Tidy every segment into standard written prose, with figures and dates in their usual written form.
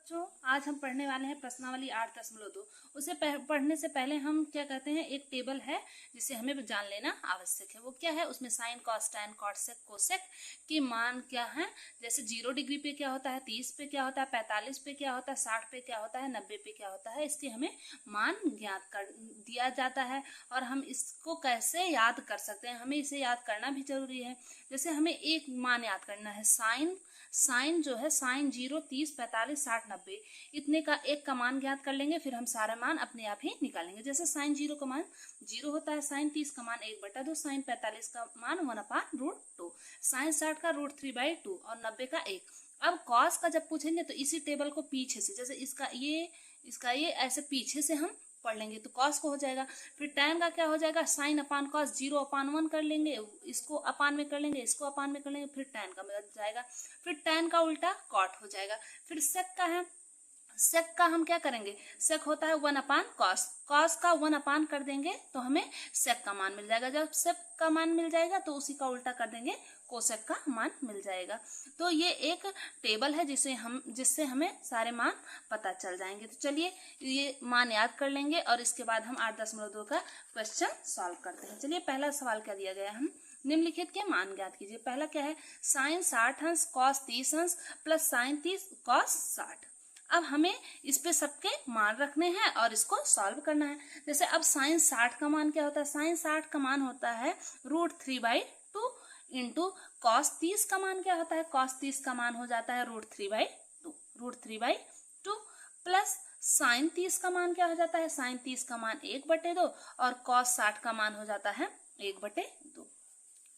बच्चों, आज हम पढ़ने वाले हैं प्रश्नावली 8.2। उसे पढ़ने से पहले हम क्या कहते हैं, एक टेबल है जिसे हमें जान लेना आवश्यक है। वो क्या है, उसमें साइन, कॉस, टैन, कॉट, सेक, कोसेक के मान क्या है। जैसे 0 डिग्री पे क्या होता है, 30 पे क्या होता है, 45 पे क्या होता है, 60 पे क्या होता है, 90 पे क्या होता है। इसके हमें मान ज्ञात कर दिया जाता है और हम इसको कैसे याद कर सकते हैं, हमें इसे याद करना भी जरूरी है। जैसे हमें एक मान याद करना है, साइन जो है, साइन 0, 30, 45, 60, 90 इतने का एक का मान ज्ञात कर लेंगे, फिर हम सारा मान अपने आप ही निकालेंगे। जैसे साइन 0 का मान 0 होता है, साइन 30 का मान 1/2, साइन 45 का मान 1/√2, साइन 60 का √3/2 और 90 का 1। अब कॉस का जब पूछेंगे तो इसी टेबल को पीछे से, जैसे इसका ये ऐसे पीछे से हम पढ़ लेंगे तो कॉस को हो जाएगा। फिर टैन का क्या हो जाएगा, साइन अपान कॉस 0/1 कर लेंगे, इसको अपान में कर लेंगे, इसको अपान में कर लेंगे, फिर टैन का मिल जाएगा। फिर टैन का उल्टा कॉट हो जाएगा। फिर सेक का है, सेक का हम क्या करेंगे, सेक होता है 1/कॉस, कॉस का 1 कर देंगे तो हमें सेक का मान मिल जाएगा। जब सेक का मान मिल जाएगा तो उसी का उल्टा कर देंगे, कोसेक का मान मिल जाएगा। तो ये एक टेबल है जिससे हमें सारे मान पता चल जाएंगे। तो चलिए ये मान याद कर लेंगे और इसके बाद हम 8.2 का क्वेश्चन सॉल्व करते हैं। चलिए पहला सवाल क्या दिया गया है, निम्नलिखित के मान ज्ञात कीजिए। पहला क्या है, साइन 60 अंश कॉस 30 अंश प्लस साइन 30 कॉस 60। अब हमें इस पे सबके मान रखने हैं और इसको सॉल्व करना है। जैसे अब साइन 60 का मान क्या होता है, साइन 60 का मान होता है √3/2 इंटू कॉस 30 का मान क्या होता है, कॉस 30 का मान हो जाता है √3/2 प्लस साइन 30 का मान क्या हो जाता है, साइन 30 का मान 1/2 और कॉस 60 का मान हो जाता है 1/2।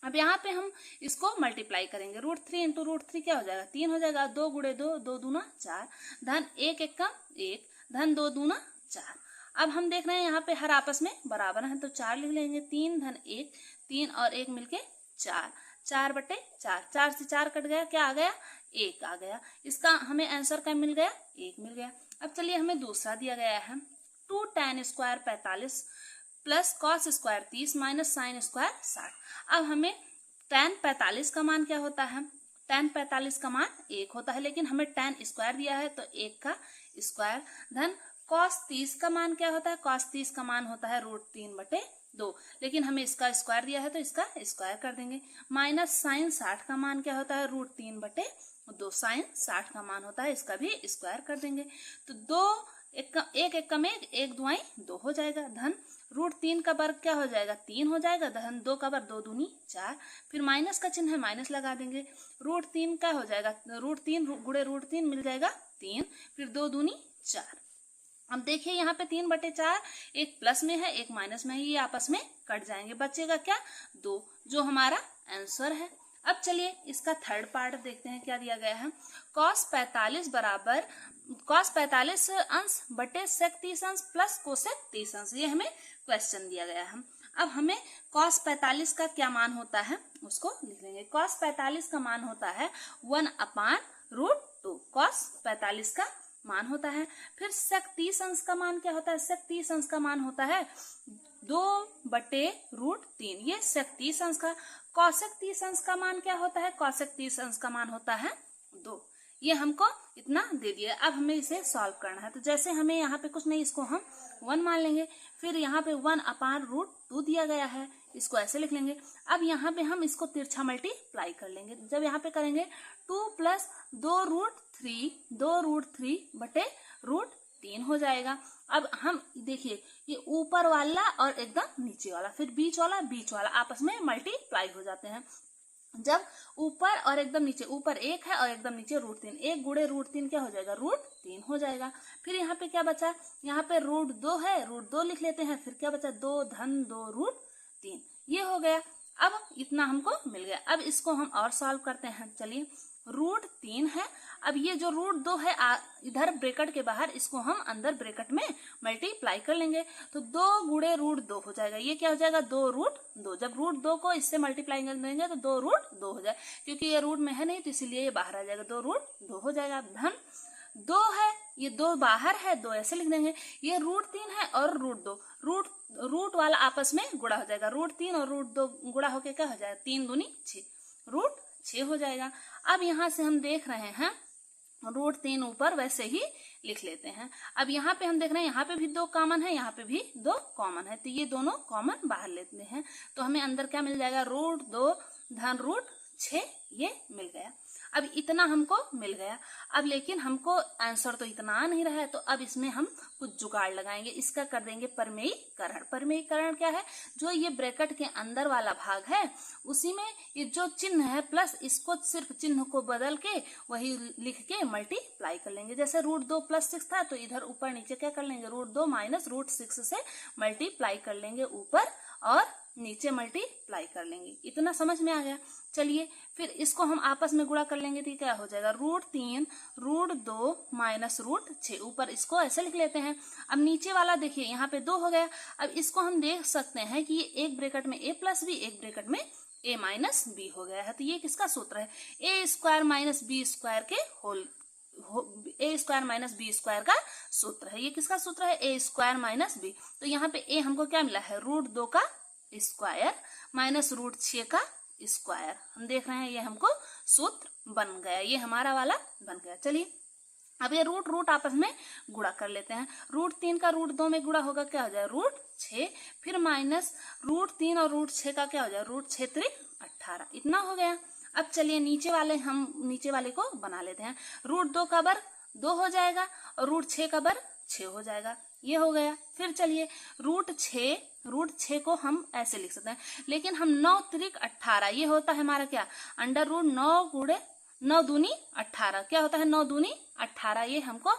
अब यहाँ पे हम इसको मल्टीप्लाई करेंगे, √3 इंटू √3 क्या हो जाएगा, 3 हो जाएगा। 2 गुणे 2, 2 दूना 4, धन 1 एकम 1, धन 2 दूना 4। अब हम देख रहे हैं यहाँ पे हर आपस में बराबर है तो 4 लिख लेंगे। 3 धन 1, 3 और 1 मिलके 4, 4/4, 4 से 4 कट गया, क्या आ गया, 1 आ गया। इसका हमें आंसर क्या मिल गया, 1 मिल गया। अब चलिए हमें दूसरा दिया गया है, 2 tan square 45 plus cos square 30 minus sine square 60। अब हमें tan 45 का मान क्या होता है, tan 45 का मान 1 होता है, लेकिन हमें tan स्क्वायर दिया है तो 1 का स्क्वायर, धन cos 30 का मान क्या होता है, cos 30 का मान होता है √3/2, लेकिन हमें इसका स्क्वायर दिया है तो इसका स्क्वायर कर देंगे। माइनस साइन 60 का मान क्या होता है, √3/2, साइन 60 का मान होता है, इसका भी स्क्वायर कर देंगे। तो 1 एकम 1, 1 दुआई 2 हो जाएगा, धन √3 का वर्ग क्या हो जाएगा, 3 हो जाएगा, धन 2 का वर्ग 2 दूनी 4, फिर माइनस का चिन्ह है, माइनस लगा देंगे। √3 का हो जाएगा, √3 गुणे √3 मिल जाएगा 3, फिर 2 दूनी 4। अब देखिए यहाँ पे 3/4, एक प्लस में है एक माइनस में है, ये आपस में कट जाएंगे, बचेगा क्या, 2, जो हमारा आंसर है। अब चलिए इसका थर्ड पार्ट देखते हैं क्या दिया गया है, cos 45 अंश बटे सेक 30 अंश प्लस कोसेक 30 अंश, ये हमें क्वेश्चन दिया गया है। अब हमें cos 45 का क्या मान होता है उसको लिख लेंगे। cos 45 का मान होता है 1/√2, cos 45 का मान होता है। फिर सेक 30 अंश का मान क्या होता है, सेक 30 अंश का मान होता है 2/√3, ये सेक 30 अंश का। कॉसेक 30 अंश का मान क्या होता है, कॉसेक 30 अंश का मान होता है 2। ये हमको इतना दे दिया, अब हमें इसे सॉल्व करना है। तो जैसे हमें यहाँ पे कुछ नहीं, इसको हम 1 मान लेंगे, फिर यहाँ पे 1/√2 दिया गया है, इसको ऐसे लिख लेंगे। अब यहाँ पे हम इसको तिरछा मल्टीप्लाई कर लेंगे, जब यहाँ पे करेंगे 2 प्लस 2√3 बटे √3 हो जाएगा। अब हम देखिए ये ऊपर वाला और एकदम नीचे वाला, फिर बीच वाला आपस में मल्टीप्लाई हो जाते हैं। जब ऊपर और एकदम नीचे, ऊपर 1 है और एकदम नीचे √3, 1 गुणे √3 क्या हो जाएगा, √3 हो जाएगा। फिर यहाँ पे क्या बचा, यहाँ पे √2 है, √2 लिख लेते हैं, फिर क्या बचा, 2 धन 2√3, ये हो गया। अब इतना हमको मिल गया। अब इसको हम और सॉल्व करते हैं, चलिए √3 है, अब ये जो √2 है इधर ब्रैकेट के बाहर, इसको हम अंदर ब्रैकेट में मल्टीप्लाई कर लेंगे, तो 2 गुणे √2 हो जाएगा, ये क्या हो जाएगा, 2√2। जब √2 को इससे मल्टीप्लाई कर देंगे तो 2√2 हो जाएगा, क्योंकि ये रूट में है नहीं तो इसीलिए ये बाहर आ जाएगा, 2√2 हो जाएगा। धन 2 है, ये 2 बाहर है, 2 ऐसे लिख देंगे। ये √3 है और √2, रूट वाला आपस में गुणा हो जाएगा, √3 और √2 गुणा होके क्या हो जाएगा, 3 दूनी 6, √6 हो जाएगा। अब यहाँ से हम देख रहे हैं √3 ऊपर वैसे ही लिख लेते हैं। अब यहाँ पे हम देख रहे हैं यहाँ पे भी 2 कॉमन है, यहाँ पे भी 2 कॉमन है, तो ये दोनों कॉमन बाहर लेते हैं। तो हमें अंदर क्या मिल जाएगा, √2 धन √6 ये मिल गया। अब इतना हमको मिल गया। अब लेकिन हमको आंसर तो इतना आ नहीं रहा है, तो अब इसमें हम कुछ जुगाड़ लगाएंगे। इसका कर देंगे परिमेयीकरण। परिमेयीकरण क्या है, जो ये ब्रैकेट के अंदर वाला भाग है उसी में ये जो चिन्ह है प्लस, इसको सिर्फ चिन्ह को बदल के वही लिख के मल्टीप्लाई कर लेंगे। जैसे √2 + 6 था, तो इधर ऊपर नीचे क्या कर लेंगे, √2 - √6 से मल्टीप्लाई कर लेंगे, ऊपर और नीचे मल्टीप्लाई कर लेंगे। इतना समझ में आ गया। चलिए फिर इसको हम आपस में गुणा कर लेंगे, तो क्या हो जाएगा, √3 √2 - √6। ऊपर इसको ऐसे लिख लेते हैं। अब नीचे वाला देखिए यहाँ पे 2 हो गया। अब इसको हम देख सकते हैं कि ये एक ब्रैकेट में a + b, एक ब्रैकेट में a - b हो गया है। तो ये किसका सूत्र है, a² - b² के होल a² - b² का सूत्र है। ये किसका सूत्र है, a² - b। तो यहाँ पे a हमको क्या मिला है, √2 का स्क्वायर माइनस √6 का स्क्वायर। हम देख रहे हैं ये हमको सूत्र बन गया, ये हमारा वाला बन गया। चलिए अब ये रूट आपस में गुणा कर लेते हैं। √3 का √2 में गुणा होगा, क्या हो जाएगा, √6, फिर माइनस √3 और √6 का क्या हो जाएगा, √6 × 18। इतना हो गया। अब चलिए नीचे वाले को बना लेते हैं। √2 का वर्ग 2 हो जाएगा और √6 का वर्ग 6 हो जाएगा, ये हो गया। फिर चलिए √6 को हम ऐसे लिख सकते हैं, लेकिन हम 9 × 18, ये होता है हमारा क्या, √9 9 दूनी 18, क्या होता है, 9 दूनी 18। ये हमको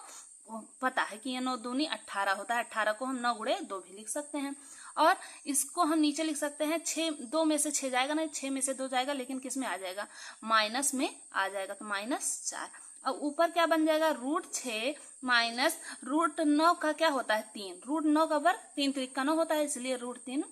पता है कि ये 9 दूनी 18 होता है। 18 को हम 9 × 2 भी लिख सकते हैं। और इसको हम नीचे लिख सकते हैं, 2 में से 6 जाएगा नहीं, 6 में से 2 जाएगा, लेकिन किस में आ जाएगा, माइनस में आ जाएगा, तो -4। अब ऊपर क्या बन जाएगा, √6 माइनस √9 का क्या होता है, 3। √9 का वर्ग 3 × 3 = 9 होता है, इसलिए √3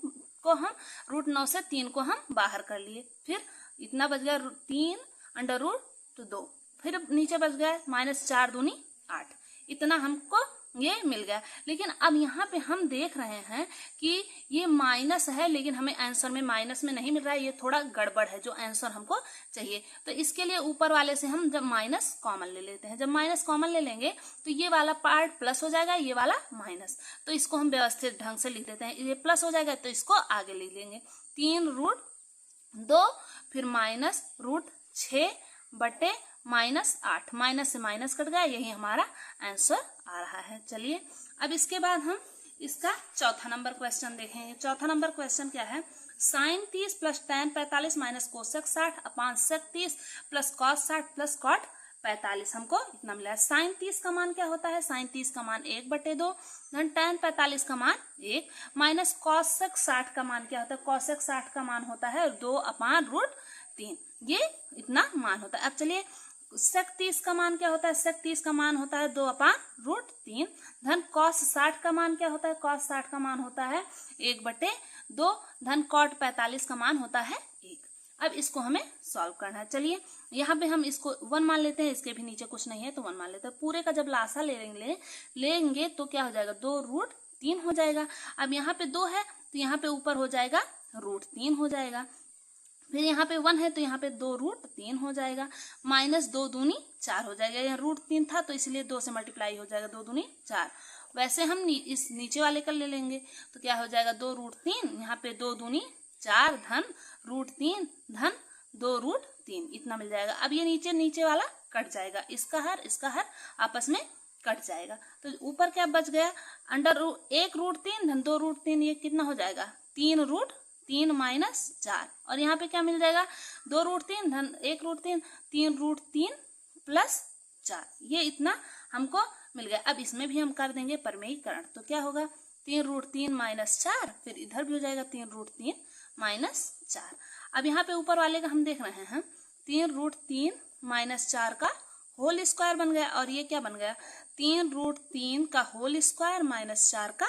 को हम √9 से 3 को हम बाहर कर लिए। फिर इतना बच गया 3 √ 2, फिर नीचे बच गया -4 दूनी 8। इतना हमको ये मिल गया। लेकिन अब यहाँ पे हम देख रहे हैं कि ये माइनस है, लेकिन हमें आंसर में माइनस में नहीं मिल रहा है, ये थोड़ा गड़बड़ है जो आंसर हमको चाहिए। तो इसके लिए ऊपर वाले से हम जब माइनस कॉमन ले लेते हैं, जब माइनस कॉमन ले लेंगे तो ये वाला पार्ट प्लस हो जाएगा, ये वाला माइनस। तो इसको हम व्यवस्थित ढंग से लिख देते हैं, ये प्लस हो जाएगा तो इसको आगे लिख लेंगे, 3 √2 फिर माइनस √6 बटे -8, माइनस से माइनस कट गया, यही हमारा आंसर आ रहा है। चलिए अब इसके बाद हम इसका चौथा नंबर क्वेश्चन देखेंगे। चौथा नंबर क्वेश्चन क्या है, sin 30 + tan 45 - cosec 60/sec 30 + cos 60 + cot 45। हमको इतना मिला है। sin 30 का मान क्या होता है, sin 30 का मान 1/2, धन tan 45 का मान 1, माइनस cosec 60 का मान क्या होता है, cosec 60 का मान होता है 2/√3। ये इतना मान होता है। अब चलिए sec 30 का मान क्या होता है, sec 30 का मान होता है 2/√3, धन cos 60 का मान क्या होता है, cos 60 का मान होता है 1/2, धन cot 45 का मान होता है 1। अब इसको हमें सॉल्व करना है। चलिए यहाँ पे हम इसको 1 मान लेते हैं, इसके भी नीचे कुछ नहीं है तो 1 मान लेते हैं। पूरे का जब लासा लेंगे तो क्या हो जाएगा, 2√3 हो जाएगा। अब यहाँ पे 2 है तो यहाँ पे ऊपर हो जाएगा √3 हो जाएगा। फिर यहाँ पे 1 है तो यहाँ पे 2√3 हो जाएगा, माइनस 2 दूनी 4 हो जाएगा। यहाँ √3 था तो इसलिए 2 से मल्टीप्लाई हो जाएगा, 2 दूनी 4। वैसे हम इस नीचे वाले कर ले लेंगे तो क्या हो जाएगा, 2√3, यहाँ पे 2 दूनी 4 धन √3 धन 2√3, इतना मिल जाएगा। अब ये नीचे वाला कट जाएगा, इसका हर आपस में कट जाएगा। तो ऊपर क्या बच गया, √1√3 धन 2√3, ये कितना हो जाएगा, 3√3 - 4। और यहाँ पे क्या मिल जाएगा, 2√3 धन 1√3, 3√3 + 4, ये इतना हमको मिल गया। अब इसमें भी हम कर देंगे परिमेयीकरण, तो क्या होगा, 3√3 - 4, फिर इधर भी हो जाएगा 3√3 - 4। अब यहाँ पे ऊपर वाले का हम देख रहे हैं, 3√3 - 4 का होल स्क्वायर बन गया, और ये क्या बन गया, 3√3 का होल स्क्वायर - 4 का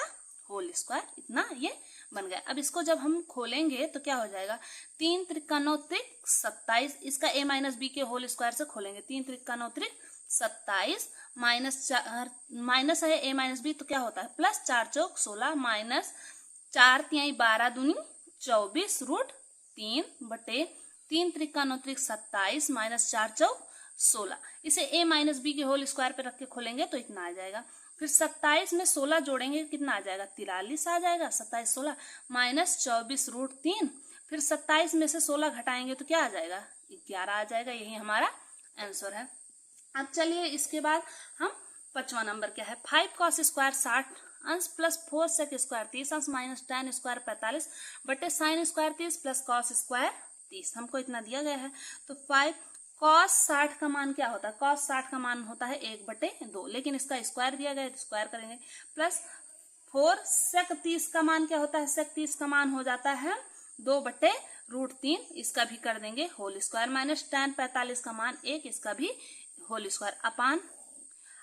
होल स्क्वायर, इतना ये बन गया। अब इसको जब हम खोलेंगे तो क्या हो जाएगा, 3 × 3 = 9 × 27, इसका a - b के होल स्क्वायर से खोलेंगे, 3 × 3 = 9 × 27 -4 माइनस है a - b तो क्या होता है प्लस, 4 × 4 = 16 माइनस 4 × 3 = 12 दूनी 24 √3 बटे 3 × 3 = 9 × 27 माइनस 4 × 4 16, इसे a माइनस बी के होल स्क्वायर पे रख के खोलेंगे तो इतना आ जाएगा। फिर 27 में 16 जोड़ेंगे कितना आ जाएगा, 43 आ जाएगा। 27 16 माइनस 24√3, फिर 27 में से 16 घटाएंगे तो क्या आ जाएगा, 11 आ जाएगा। यही हमारा आंसर है। अब चलिए इसके बाद हम 5वां नंबर क्या है, 5 कॉस स्क्वायर 60 अंश प्लस 4 सेक स्क्वायर 30 अंश माइनस tan स्क्वायर 45 बटे sine square 30 plus cos square 30। हमको इतना दिया गया है। तो 5 कॉस 60 का मान क्या होता है, कॉस 60 का मान होता है 1/2, लेकिन इसका स्क्वायर दिया गया है तो स्क्वायर करेंगे। प्लस 4 सेक 30 का मान क्या होता है, सेक 30 का मान हो जाता है 2/√3, इसका भी कर देंगे होल स्क्वायर। माइनस tan 45 का मान 1, इसका भी होल स्क्वायर।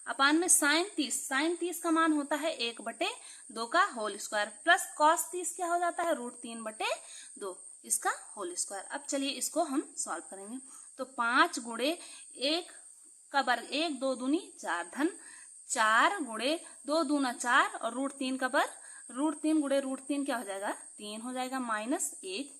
अपान में साइन 30 का मान होता है 1/2 का होल स्क्वायर। प्लस कॉस 30 क्या हो जाता है, √3/2, इसका होल स्क्वायर। अब चलिए इसको हम सॉल्व करेंगे। तो 5 गुणे 1 का वर्ग 1, 2 दूनी 4, धन 4 गुणे 2 दूना 4 और √3 का वर्ग √3 गुणे √3 क्या हो जाएगा, 3 हो जाएगा। माइनस 1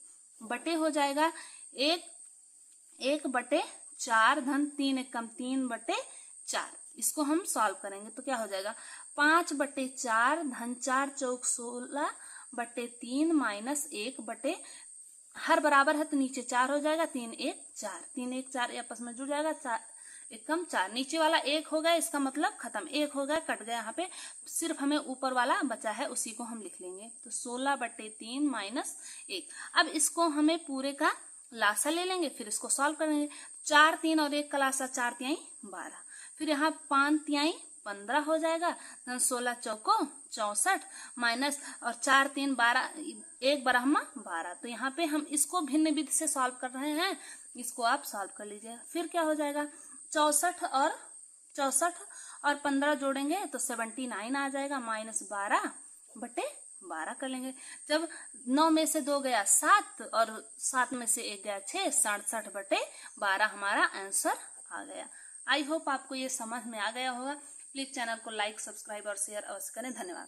बटे हो जाएगा 1/4 धन 3 एकम 3/4। इसको हम सॉल्व करेंगे तो क्या हो जाएगा, 5/4 धन 4 चौक 16/3 माइनस 1 हर बराबर है तो नीचे 4 हो जाएगा, 3 1 4, 3 1 4 आपस में जुड़ जाएगा, 4 एकम 4, नीचे वाला 1 हो गया, इसका मतलब खत्म, 1 हो गया कट गया। यहाँ पे सिर्फ हमें ऊपर वाला बचा है, उसी को हम लिख लेंगे। तो 16/3 माइनस 1। अब इसको हमें पूरे का लासा ले लेंगे, फिर इसको सॉल्व करेंगे। 4 3 और 1 का लासा 4 तिहाई 12, फिर यहाँ 5 तिहाई 15 हो जाएगा, 16 चौको 64 माइनस और 4 3 12, 1 12 12। तो यहाँ पे हम इसको भिन्न विधि से सॉल्व कर रहे हैं, इसको आप सॉल्व कर लीजिए। फिर क्या हो जाएगा, 64 और 15 जोड़ेंगे तो 79 आ जाएगा, माइनस 12/12 कर लेंगे। जब 9 में से 2 गया 7 और 7 में से 1 गया 6, 67/12 हमारा आंसर आ गया। आई होप आपको ये समझ में आ गया होगा। प्लीज चैनल को लाइक, सब्सक्राइब और शेयर अवश्य करें। धन्यवाद।